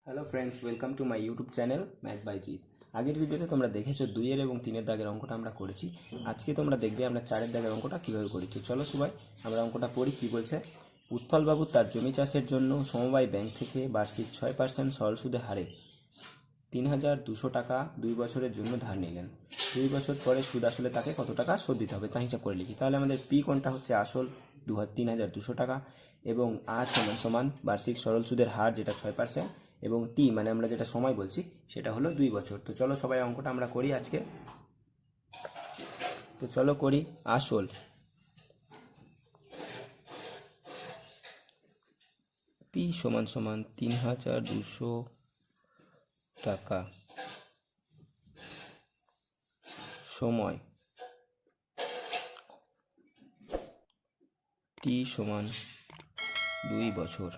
Hello friends, welcome to my YouTube channel math by Jeet. আগের ভিডিওতে তোমরা দেখেছো 2 এবং 3 দাগের অঙ্কটা আমরা করেছি। আজকে তোমরা দেখবে আমরা 4 দাগের অঙ্কটা কীভাবে করেছি। চলো সবাই আমরা অঙ্কটা পড়ি। কী বলছে? উৎপলবাবু তার জমি চাষের জন্য সমবায় ব্যাংক থেকে বার্ষিক 6% সরল সুদে হারে 3,200 টাকা 2 বছরের জন্য ধার নিলেন। 2 বছর পরে সুদ আসলে তাকে কত টাকা শোধ দিতে হবে তা হিসাব করে লিখি। তাহলে আমাদের পি কোনটা হচ্ছে আসল 3,200 টাকা, এবং আর সমান সমান বার্ষিক সরল সুদের হার যেটা 6%, এবং টি মানে আমরা যেটা সময় বলছি সেটা হলো 2 বছর। তো চলো সবাই অঙ্কটা আমরা করি আজকে। তো চলো করি। আসল পি সমান সমান 3,200 টাকা, সময় টি সমান 2 বছর,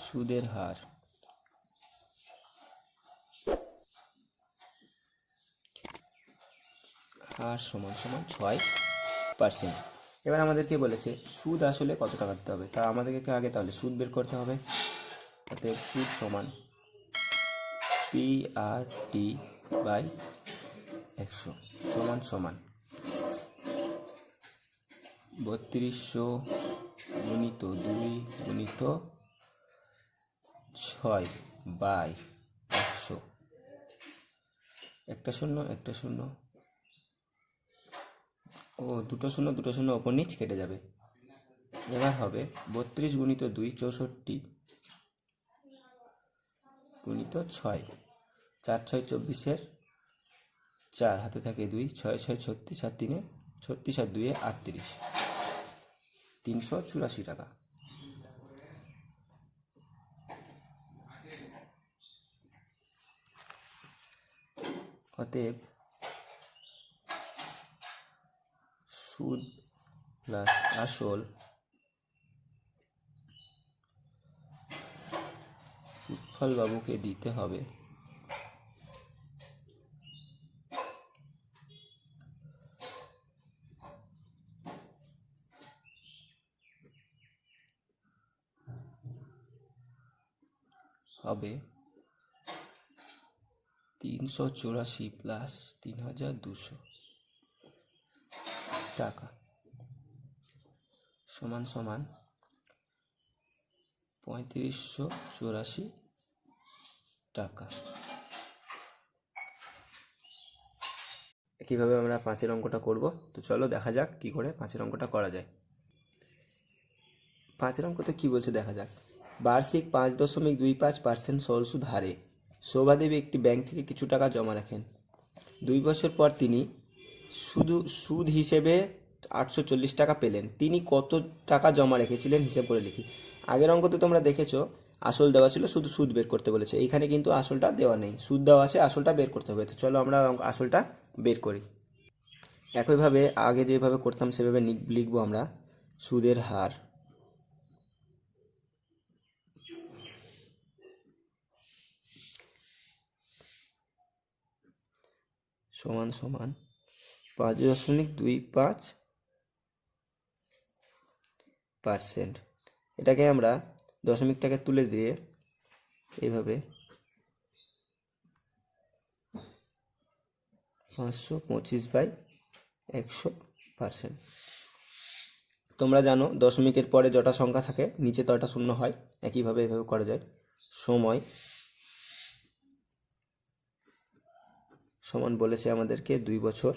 সুদের হার সমান সমান 6%। এবার আমাদেরকে বলেছে সুদ আসলে কত টাকা দিতে হবে, তা আমাদেরকে আগে তাহলে সুদ বের করতে হবে। অতএব সুদ সমান পি আর টি বাই 100 সমান সমান 3200 গুণিত 2 গুণিত 6 বাই 100। একটা শূন্য একটা শূন্য ও দুটো শূন্য দুটো শূন্য ওপর নিচ কেটে যাবে। এবার হবে 32 গুণিত 2 64 গুণিত 6, 4 6 24, 4 হাতে থাকে 2, 6 6 36, 7 3 36, আর 2 38, 384 টাকা। অতএব সুদ প্লাস আসল উৎপলবাবুকে দিতে হবে হবে 384 প্লাস 3,200 টাকা সমান সমান 3,584 টাকা। কীভাবে আমরা 5-এর অঙ্কটা করব, তো চলো দেখা যাক কি করে 5-এর অঙ্কটা করা যায়। 5-এর অঙ্কতে কী বলছে দেখা যাক। বার্ষিক 5.25% সরল সুদ হারে শোভাদেবী একটি ব্যাংক থেকে কিছু টাকা জমা রাখেন। 2 বছর পর তিনি সুদ হিসেবে 840 টাকা পেলেন। তিনি কত টাকা জমা রেখেছিলেন হিসেব করে লিখি। আগের অঙ্কতে তোমরা দেখেছো আসল দেওয়া ছিল, শুধু সুদ বের করতে বলেছে। এইখানে কিন্তু আসলটা দেওয়া নেই, সুদ দেওয়া আছে, আসলটা বের করতে হবে। তো চলো আমরা আসলটা বের করি। একইভাবে আগে যেভাবে করতাম সেভাবে লিখবো আমরা। সুদের হার সমান সমান 5.25%। এটাকে আমরা দশমিকটাকে তুলে দিয়ে এইভাবে 525/100%। তোমরা জানো দশমিকের পরে যটা সংখ্যা থাকে নিচে তটা শূন্য হয়। একইভাবে এভাবে করা যায়। সময় সমান বলেছে আমাদেরকে 2 বছর,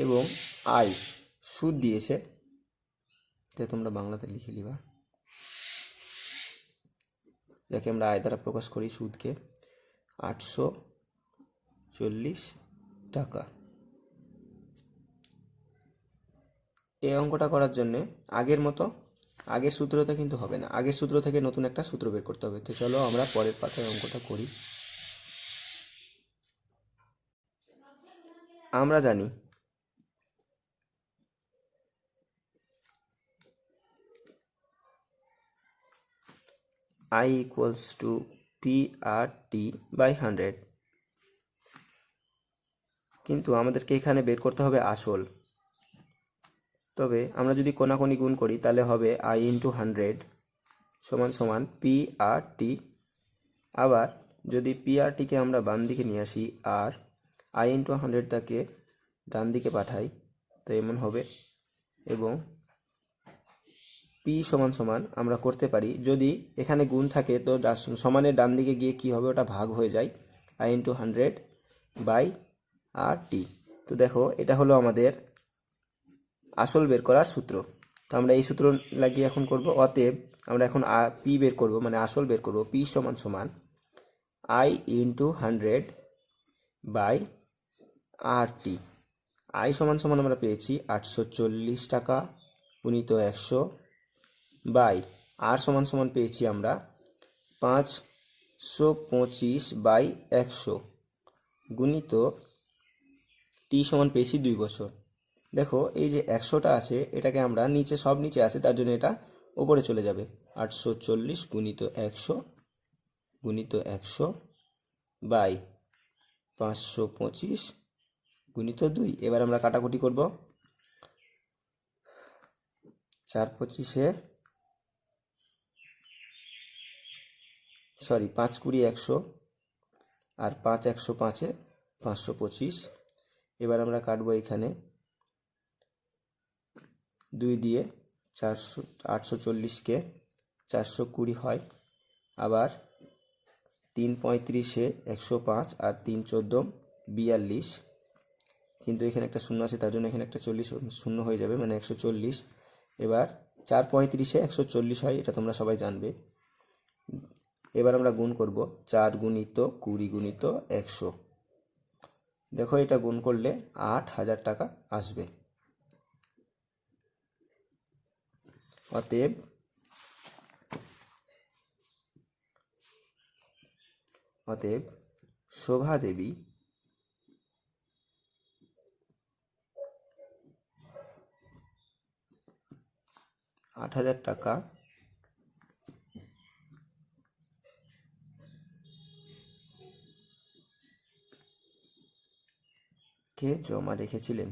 এবং আয় সুদ দিয়েছে, তাই তোমরা বাংলাতে লিখে নিবা, যাকে আমরা আয় দ্বারা প্রকাশ করি সুদকে, 840 টাকা। এই অঙ্কটা করার জন্যে আগের মতো আগের সূত্রতে কিন্তু হবে না, আগের সূত্র থেকে নতুন একটা সূত্র বের করতে হবে। তো চলো আমরা পরের পাতায় অঙ্কটা করি। আমরা জানি I equals to PRT/100, কিন্তু আমাদেরকে এখানে বের করতে হবে আসল। তবে আমরা যদি কোনাকুনি গুণ করি তাহলে হবে আই ইন্টু 100 সমান সমান পি আর টি। আবার যদি পি আর টিকে আমরা বাম দিকে নিয়ে আসি আর আই ইন্টু 100 তাকে ডান দিকে পাঠাই তো এমন হবে। এবং পি সমান সমান আমরা করতে পারি, যদি এখানে গুণ থাকে তো সমানের ডান দিকে গিয়ে কি হবে, ওটা ভাগ হয়ে যায় আই ইন্টু 100 বাই আর টি। তো দেখো এটা হলো আমাদের আসল বের করার সূত্র। তো আমরা এই সূত্র লাগিয়ে এখন করব। অতএব আমরা এখন পি বের করব, মানে আসল বের করব। পি সমান সমান I into 100 by R T. I সমান সমান আমরা পেয়েছি 840 টাকা গুণিত 100 বাই আর সমান সমান পেয়েছি আমরা 525 বাই 100 গুণিত টি সমান পেয়েছি 2 বছর। দেখো এই যে 100টা আছে এটাকে আমরা নিচে, সব নিচে আছে তার জন্য এটা উপরে চলে যাবে। 840 গুণিত 100 বাই 525 গুণিত 2। এবার আমরা কাটাকুটি করব। 5 কুড়ি 100 আর 5 100 5-এ 525। এবার আমরা কাটবো এখানে 2 দিয়ে 840কে 420 হয়। আবার 3 35-এ 105 আর 3 14 42, কিন্তু এখানে একটা শূন্য আছে তার জন্য এখানে একটা 40 শূন্য হয়ে যাবে, মানে 140। এবার 4 35-এ 140 হয়, এটা তোমরা সবাই জানবে। এবার আমরা গুণ করব 4 গুণিত 20 গুণিত 100। দেখো এটা গুণ করলে 8000 টাকা আসবে। অতএব শোভা দেবী 8000 টাকা কে জমা রেখেছিলেন।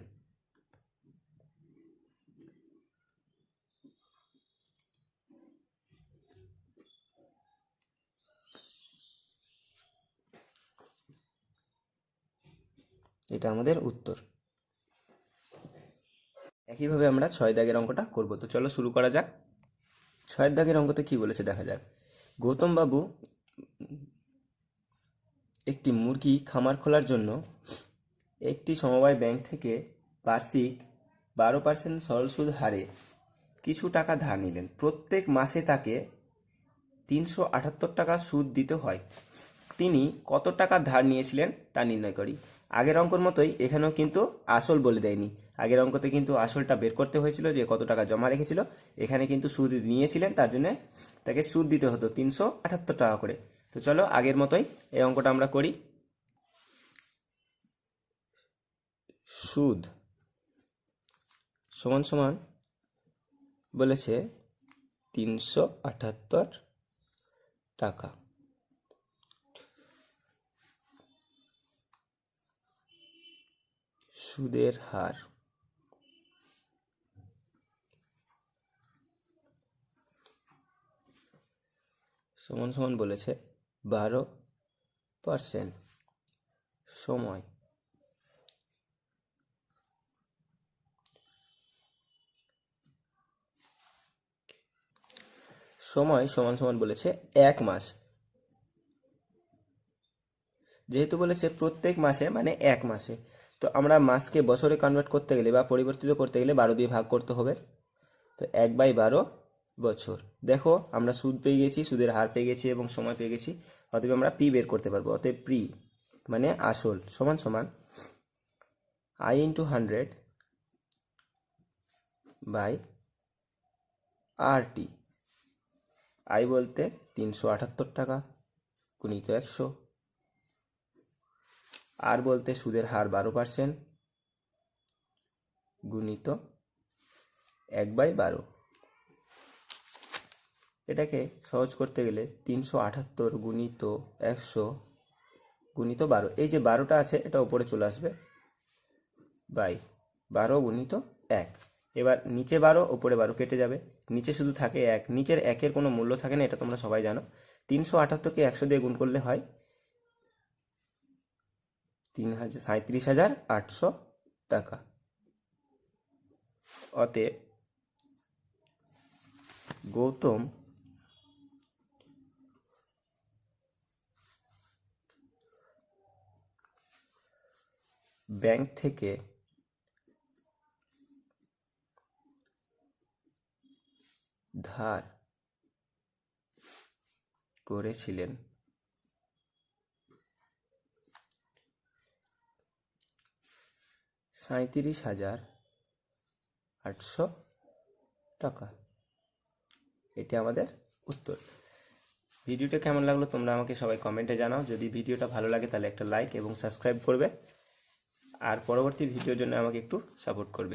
এটা আমাদের উত্তর। একইভাবে আমরা 6 দাগের অঙ্কটা করব। তো চলো শুরু করা যাক। 6 দাগের অঙ্কতে কি বলেছে দেখা যাক। গৌতম বাবু একটি মুরগি খামার খোলার জন্য একটি সমবায় ব্যাংক থেকে বার্ষিক 12% সরল সুদ হারে কিছু টাকা ধার নিলেন। প্রত্যেক মাসে তাকে 378 টাকা সুদ দিতে হয়। তিনি কত টাকা ধার নিয়েছিলেন তা নির্ণয় করি। আগের অঙ্কর মতোই এখানেও কিন্তু আসল বলে দেয়নি। আগের অঙ্কতে কিন্তু আসলটা বের করতে হয়েছিল যে কত টাকা জমা রেখেছিল, এখানে কিন্তু সুদ নিয়েছিলেন তার জন্য তাকে সুদ দিতে হতো 378 টাকা করে। তো চলো আগের মতোই এই অঙ্কটা আমরা করি। সুদ সমান সমান বলেছে 378 টাকা। সুদের হার সমান সমান বলেছে 12%। সময় সমান সমান বলেছে 1 মাস। যেহেতু বলেছে প্রত্যেক মাসে মানে 1 মাসে, তো আমরা মাসকে বছরে কনভার্ট করতে গেলে বা পরিবর্তিত করতে গেলে 12 দিয়ে ভাগ করতে হবে। তো 1/12 বছর। দেখো আমরা সুদ পেয়ে গেছি, সুদের হার পেয়ে গেছি এবং সময় পেয়ে গেছি। অতএব আমরা পি বের করতে পারবো। অতএব পি মানে আসল সমান সমান I into 100 by R T. I বলতে 378 টাকা গুণিত 100, আর বলতে সুদের হার 12% গুণিত 1/12। এটাকে সহজ করতে গেলে 378 গুণিত 100 গুণিত 12, এই যে 12টা আছে এটা উপরে চলে আসবে, বাই 12 গুণিত 1। এবার নিচে 12 ওপরে 12 কেটে যাবে, নিচে শুধু থাকে 1, নিচের 1-এর কোনো মূল্য থাকে না, এটা তোমরা সবাই জানো। 378কে 100 দিয়ে গুণ করলে হয় 37,800 টাকা। অতএব গৌতম ব্যাংক থেকে ধার করেছিলেন 37,800 টাকা। এটি আমাদের উত্তর। ভিডিওটা কেমন লাগলো তোমরা আমাকে সবাই কমেন্টে জানাও। যদি ভিডিওটা ভালো লাগে তাহলে একটা লাইক এবং সাবস্ক্রাইব করবে, আর পরবর্তী ভিডিওর জন্য আমাকে একটু সাপোর্ট করবে।